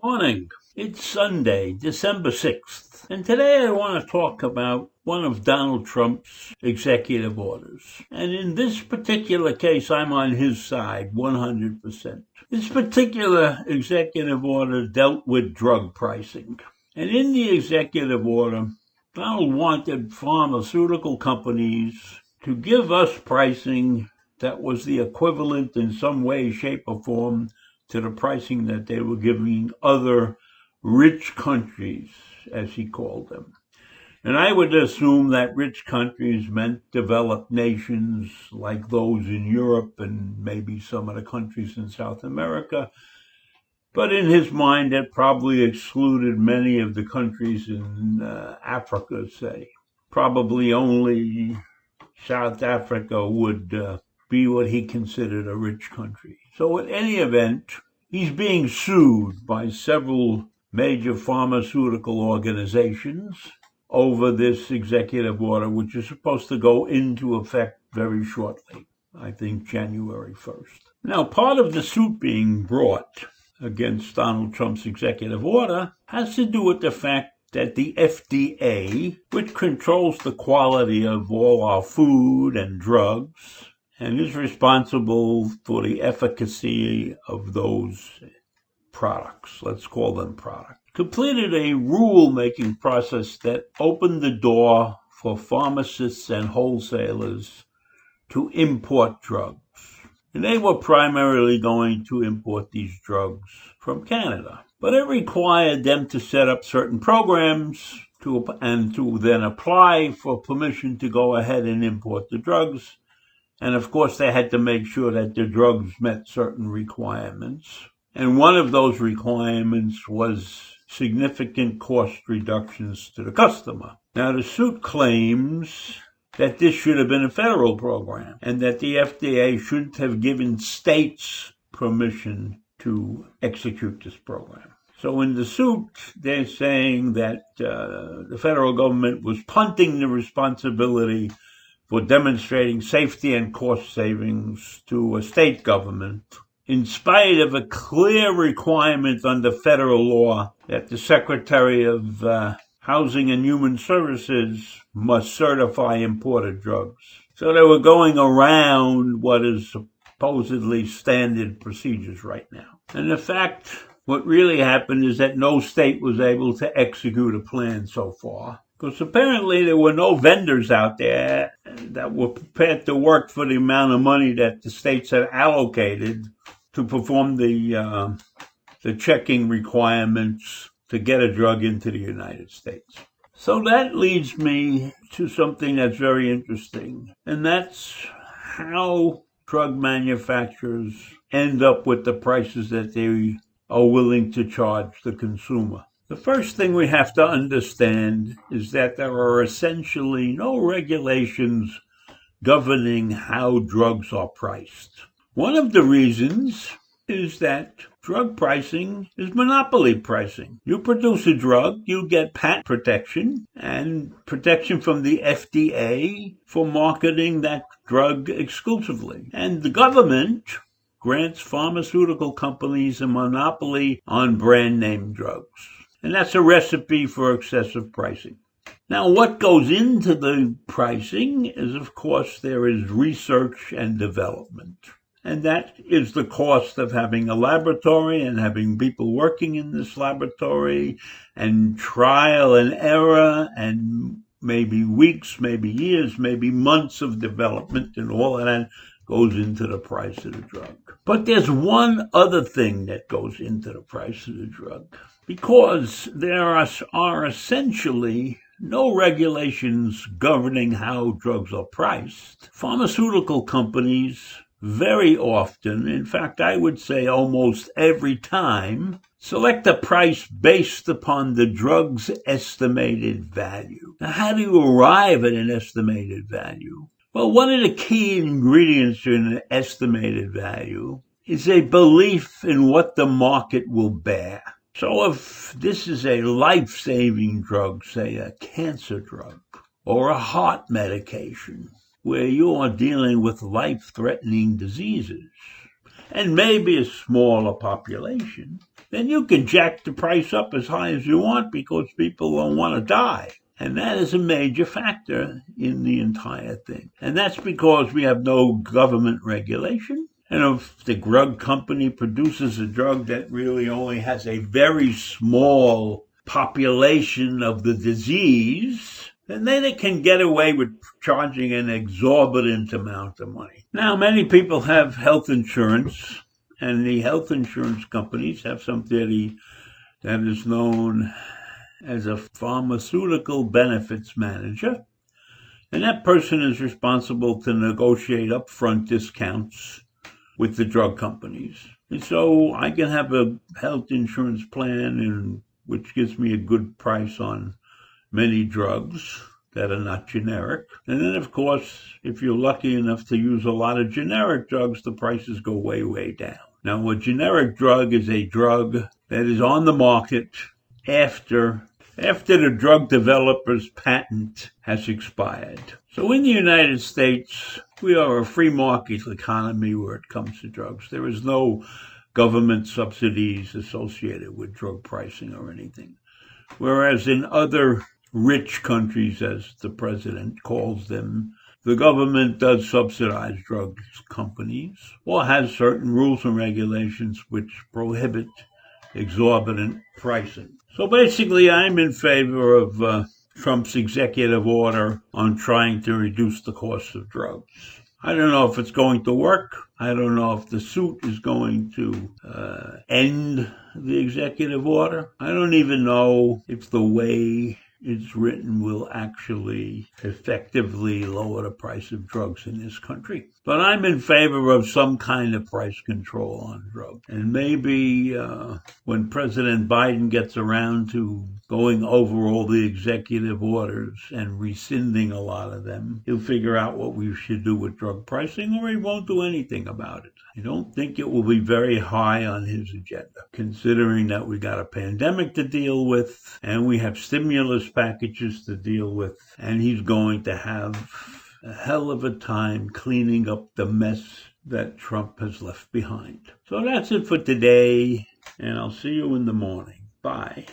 Morning. It's Sunday, December 6th, and today I want to talk about one of Donald Trump's executive orders. And in this particular case, I'm on his side 100%. This particular executive order dealt with drug pricing. And in the executive order, Donald wanted pharmaceutical companies to give us pricing that was the equivalent in some way, shape, or form to the pricing that they were giving other rich countries, as he called them. And I would assume that rich countries meant developed nations like those in Europe and maybe some of the countries in South America. But in his mind, that probably excluded many of the countries in Africa, say. Probably only South Africa would be what he considered a rich country. So in any event, he's being sued by several major pharmaceutical organizations over this executive order, which is supposed to go into effect very shortly, I think January 1st. Now, part of the suit being brought against Donald Trump's executive order has to do with the fact that the FDA, which controls the quality of all our food and drugs, and is responsible for the efficacy of those products, let's call them products, completed a rule-making process that opened the door for pharmacists and wholesalers to import drugs. And they were primarily going to import these drugs from Canada. But it required them to set up certain programs to then apply for permission to go ahead and import the drugs. And of course, they had to make sure that the drugs met certain requirements. And one of those requirements was significant cost reductions to the customer. Now, the suit claims that this should have been a federal program and that the FDA shouldn't have given states permission to execute this program. So in the suit, they're saying that the federal government was punting the responsibility for demonstrating safety and cost savings to a state government, in spite of a clear requirement under federal law that the Secretary of Housing and Human Services must certify imported drugs. So they were going around what is supposedly standard procedures right now. And in fact, what really happened is that no state was able to execute a plan so far, because apparently there were no vendors out there that were prepared to work for the amount of money that the states had allocated to perform the checking requirements to get a drug into the United States. So that leads me to something that's very interesting, and that's how drug manufacturers end up with the prices that they are willing to charge the consumer. The first thing we have to understand is that there are essentially no regulations governing how drugs are priced. One of the reasons is that drug pricing is monopoly pricing. You produce a drug, you get patent protection and protection from the FDA for marketing that drug exclusively. And the government grants pharmaceutical companies a monopoly on brand name drugs. And that's a recipe for excessive pricing. Now, what goes into the pricing is, of course, there is research and development. And that is the cost of having a laboratory and having people working in this laboratory and trial and error and maybe weeks, maybe years, maybe months of development, and all of that goes into the price of the drug. But there's one other thing that goes into the price of the drug, because there are essentially no regulations governing how drugs are priced. Pharmaceutical companies very often, in fact, I would say almost every time, select a price based upon the drug's estimated value. Now, how do you arrive at an estimated value? Well, one of the key ingredients in an estimated value is a belief in what the market will bear. So if this is a life-saving drug, say a cancer drug, or a heart medication, where you are dealing with life-threatening diseases, and maybe a smaller population, then you can jack the price up as high as you want because people don't want to die. And that is a major factor in the entire thing. And that's because we have no government regulation. And if the drug company produces a drug that really only has a very small population of the disease, then they can get away with charging an exorbitant amount of money. Now, many people have health insurance, and the health insurance companies have something that is known as a pharmaceutical benefits manager. And that person is responsible to negotiate upfront discounts with the drug companies. And so I can have a health insurance plan which gives me a good price on many drugs that are not generic. And then, of course, if you're lucky enough to use a lot of generic drugs, the prices go way, way down. Now, a generic drug is a drug that is on the market after the drug developer's patent has expired. So in the United States, we are a free market economy where it comes to drugs. There is no government subsidies associated with drug pricing or anything. Whereas in other rich countries, as the president calls them, the government does subsidize drug companies or has certain rules and regulations which prohibit exorbitant pricing. So basically, I'm in favor of Trump's executive order on trying to reduce the cost of drugs. I don't know if it's going to work. I don't know if the suit is going to end the executive order. I don't even know if the way it's written will actually effectively lower the price of drugs in this country. But I'm in favor of some kind of price control on drugs. And maybe when President Biden gets around to going over all the executive orders and rescinding a lot of them, he'll figure out what we should do with drug pricing, or he won't do anything about it. I don't think it will be very high on his agenda, considering that we got a pandemic to deal with and we have stimulus packages to deal with, and he's going to have a hell of a time cleaning up the mess that Trump has left behind. So that's it for today, and I'll see you in the morning. Bye.